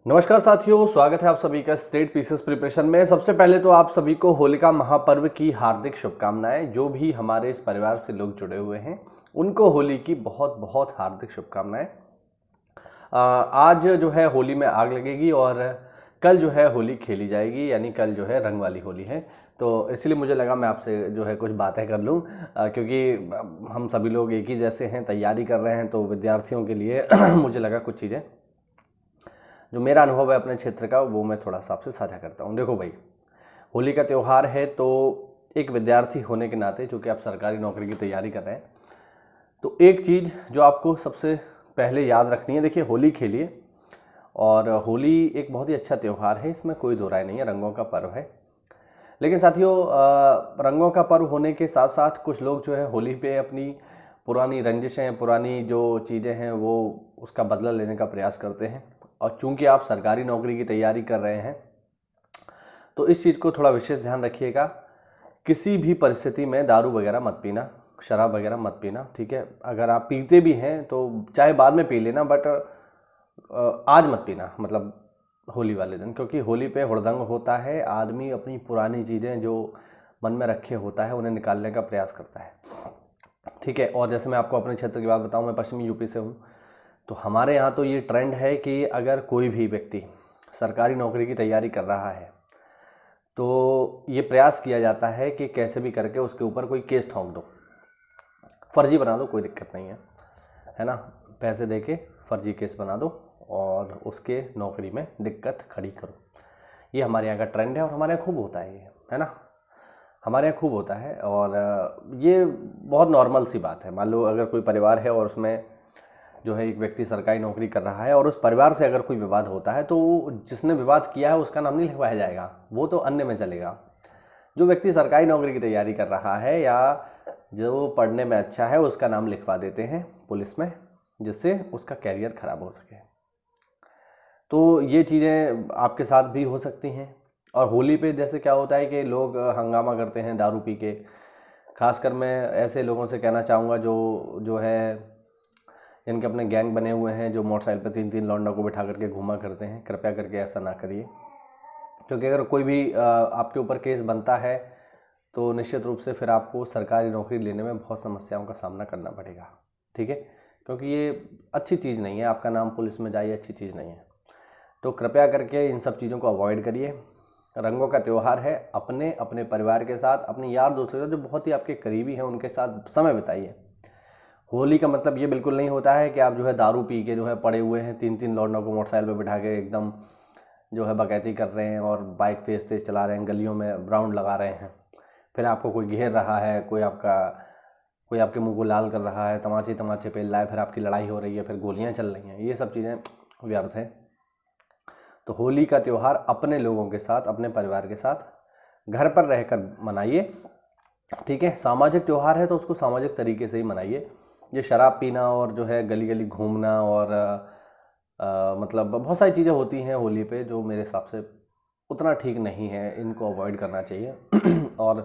नमस्कार साथियों, स्वागत है आप सभी का स्टेट पीसीएस प्रिपरेशन में। सबसे पहले तो आप सभी को होलिका महापर्व की हार्दिक शुभकामनाएं। जो भी हमारे इस परिवार से लोग जुड़े हुए हैं उनको होली की बहुत बहुत हार्दिक शुभकामनाएं। आज जो है होली में आग लगेगी और कल जो है होली खेली जाएगी, यानी कल जो है रंग वाली होली है। तो इसलिए मुझे लगा मैं आपसे जो है कुछ बातें कर लूँ, क्योंकि हम सभी लोग एक ही जैसे हैं, तैयारी कर रहे हैं। तो विद्यार्थियों के लिए मुझे लगा कुछ चीज़ें जो मेरा अनुभव है अपने क्षेत्र का वो मैं थोड़ा सा आपसे साझा करता हूँ। देखो भाई, होली का त्यौहार है, तो एक विद्यार्थी होने के नाते, चूँकि आप सरकारी नौकरी की तैयारी कर रहे हैं, तो एक चीज़ जो आपको सबसे पहले याद रखनी है, देखिए होली खेलिए। और होली एक बहुत ही अच्छा त्यौहार है, इसमें कोई दो राय नहीं है, रंगों का पर्व है। लेकिन साथियों, रंगों का पर्व होने के साथ साथ कुछ लोग जो है होली पे अपनी पुरानी रंजिशें, पुरानी जो चीज़ें हैं वो उसका बदला लेने का प्रयास करते हैं। और चूंकि आप सरकारी नौकरी की तैयारी कर रहे हैं तो इस चीज़ को थोड़ा विशेष ध्यान रखिएगा। किसी भी परिस्थिति में दारू वगैरह मत पीना, शराब वगैरह मत पीना, ठीक है। अगर आप पीते भी हैं तो चाहे बाद में पी लेना, बट आज मत पीना, मतलब होली वाले दिन, क्योंकि होली पे हुड़दंग होता है। आदमी अपनी पुरानी चीज़ें जो मन में रखे होता है उन्हें निकालने का प्रयास करता है, ठीक है। और जैसे मैं आपको अपने क्षेत्र की बात बताऊं, मैं पश्चिमी यूपी से हूं, तो हमारे यहाँ तो ये ट्रेंड है कि अगर कोई भी व्यक्ति सरकारी नौकरी की तैयारी कर रहा है तो ये प्रयास किया जाता है कि कैसे भी करके उसके ऊपर कोई केस ठोंक दो, फर्जी बना दो, कोई दिक्कत नहीं है ना। पैसे दे के फर्जी केस बना दो और उसके नौकरी में दिक्कत खड़ी करो। ये हमारे यहाँ का ट्रेंड है और हमारे यहाँ खूब होता है ये, है ना। हमारे यहाँ खूब होता है और ये बहुत नॉर्मल सी बात है। मान लो अगर कोई परिवार है और उसमें जो है एक व्यक्ति सरकारी नौकरी कर रहा है और उस परिवार से अगर कोई विवाद होता है तो जिसने विवाद किया है उसका नाम नहीं लिखवाया जाएगा, वो तो अन्य में चलेगा। जो व्यक्ति सरकारी नौकरी की तैयारी कर रहा है या जो पढ़ने में अच्छा है उसका नाम लिखवा देते हैं पुलिस में, जिससे उसका कैरियर खराब हो सके। तो ये चीज़ें आपके साथ भी हो सकती हैं। और होली पे जैसे क्या होता है कि लोग हंगामा करते हैं दारू पी के। खासकर मैं ऐसे लोगों से कहना चाहूँगा जो है जिनके अपने गैंग बने हुए हैं, जो मोटरसाइकिल पर 3-3 लौंडों को बिठा करके घूमा करते हैं, कृपया करके ऐसा ना करिए। क्योंकि अगर कोई भी आपके ऊपर केस बनता है तो निश्चित रूप से फिर आपको सरकारी नौकरी लेने में बहुत समस्याओं का सामना करना पड़ेगा, ठीक है। क्योंकि ये अच्छी चीज़ नहीं है, आपका नाम पुलिस में जाए, अच्छी चीज़ नहीं है। तो कृपया करके इन सब चीज़ों को अवॉइड करिए। रंगों का त्यौहार है, अपने अपने परिवार के साथ, अपने यार दोस्तों के साथ जो बहुत ही आपके करीबी हैं उनके साथ समय बिताइए। होली का मतलब ये बिल्कुल नहीं होता है कि आप जो है दारू पी के जो है पड़े हुए हैं, 3-3 लौंडों को मोटरसाइकिल पे बिठा के एकदम जो है बकैती कर रहे हैं और बाइक तेज़ तेज़ चला रहे हैं, गलियों में राउंड लगा रहे हैं। फिर आपको कोई घेर रहा है, कोई आपके मुंह को लाल कर रहा है, तमाचे तमाचे पेल रहा है, फिर आपकी लड़ाई हो रही है, फिर गोलियां चल रही हैं। ये सब चीज़ें व्यर्थ हैं। तो होली का त्यौहार अपने लोगों के साथ, अपने परिवार के साथ घर पर रहकर मनाइए, ठीक है। सामाजिक त्यौहार है तो उसको सामाजिक तरीके से ही मनाइए। ये शराब पीना और जो है गली गली घूमना और मतलब बहुत सारी चीज़ें होती हैं होली पे जो मेरे हिसाब से उतना ठीक नहीं है, इनको अवॉइड करना चाहिए। और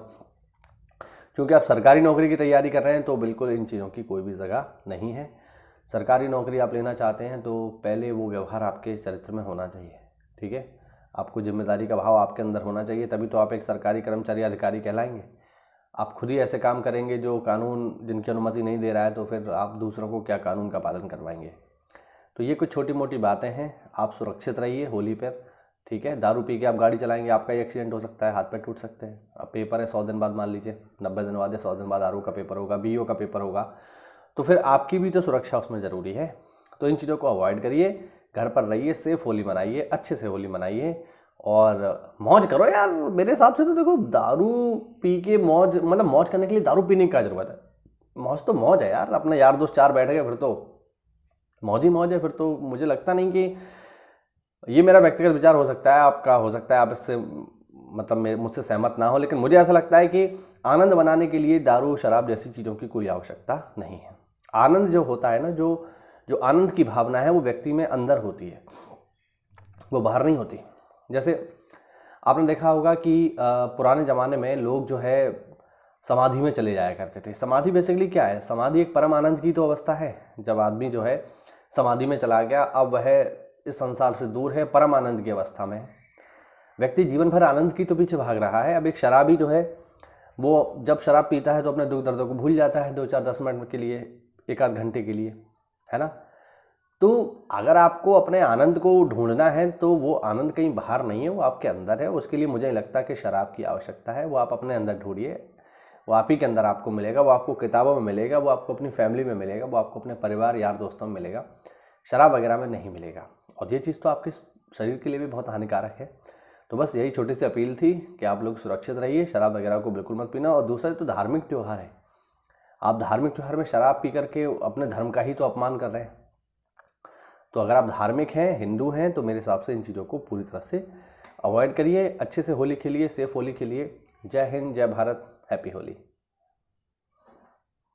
चूँकि आप सरकारी नौकरी की तैयारी कर रहे हैं तो बिल्कुल इन चीज़ों की कोई भी जगह नहीं है। सरकारी नौकरी आप लेना चाहते हैं तो पहले वो व्यवहार आपके चरित्र में होना चाहिए, ठीक है। आपको जिम्मेदारी का भाव आपके अंदर होना चाहिए, तभी तो आप एक सरकारी कर्मचारी अधिकारी कहलाएंगे। आप खुद ही ऐसे काम करेंगे जो कानून जिनकी अनुमति नहीं दे रहा है, तो फिर आप दूसरों को क्या कानून का पालन करवाएंगे। तो ये कुछ छोटी मोटी बातें हैं। आप सुरक्षित रहिए होली पर, ठीक है। दारू पी के आप गाड़ी चलाएंगे, आपका ही एक्सीडेंट हो सकता है, हाथ पैर टूट सकते हैं। अब पेपर है 100 दिन बाद, मान लीजिए 90 दिन बाद या 100 दिन बाद आरओ का पेपर होगा, बीओ का पेपर होगा, तो फिर आपकी भी तो सुरक्षा उसमें ज़रूरी है। तो इन चीज़ों को अवॉइड करिए, घर पर रहिए, सेफ होली मनाइए, अच्छे से होली मनाइए और मौज करो यार। मेरे हिसाब से तो देखो, दारू पी के मौज, मतलब मौज करने के लिए दारू पीने की क्या ज़रूरत है। मौज तो मौज है यार, अपने यार दोस्त 4 बैठ गए फिर तो मौज ही मौज है। फिर तो मुझे लगता नहीं कि, ये मेरा व्यक्तिगत विचार हो सकता है, आपका हो सकता है, आप इससे मतलब मुझसे सहमत ना हो, लेकिन मुझे ऐसा लगता है कि आनंद बनाने के लिए दारू शराब जैसी चीज़ों की कोई आवश्यकता नहीं है। आनंद जो होता है ना, जो आनंद की भावना है वो व्यक्ति में अंदर होती है, वो बाहर नहीं होती। जैसे आपने देखा होगा कि पुराने ज़माने में लोग जो है समाधि में चले जाया करते थे। समाधि बेसिकली क्या है? समाधि एक परम आनंद की तो अवस्था है। जब आदमी जो है समाधि में चला गया, अब वह इस संसार से दूर है, परम आनंद की अवस्था में है। व्यक्ति जीवन भर आनंद की तो पीछे भाग रहा है। अब एक शराबी जो है वो जब शराब पीता है तो अपने दुख दर्दों को भूल जाता है 2-4-10 मिनट के लिए, 1-आध घंटे के लिए, है ना। तो अगर आपको अपने आनंद को ढूंढना है तो वो आनंद कहीं बाहर नहीं है, वो आपके अंदर है। उसके लिए मुझे नहीं लगता कि शराब की आवश्यकता है, वो आप अपने अंदर ढूंढिए, वो आप ही के अंदर आपको मिलेगा। वो आपको किताबों में मिलेगा, वो आपको अपनी फैमिली में मिलेगा, वो आपको अपने परिवार यार दोस्तों में मिलेगा, शराब वगैरह में नहीं मिलेगा। और ये चीज़ तो आपके शरीर के लिए भी बहुत हानिकारक है। तो बस यही छोटी सी अपील थी कि आप लोग सुरक्षित रहिए, शराब वगैरह को बिल्कुल मत पीना। और दूसरा तो धार्मिक त्यौहार है, आप धार्मिक त्यौहार में शराब पी करके अपने धर्म का ही तो अपमान कर रहे हैं। तो अगर आप धार्मिक हैं, हिंदू हैं, तो मेरे हिसाब से इन चीज़ों को पूरी तरह से अवॉइड करिए। अच्छे से होली खेलिए, सेफ होली खेलिए। जय हिंद, जय भारत, हैप्पी होली।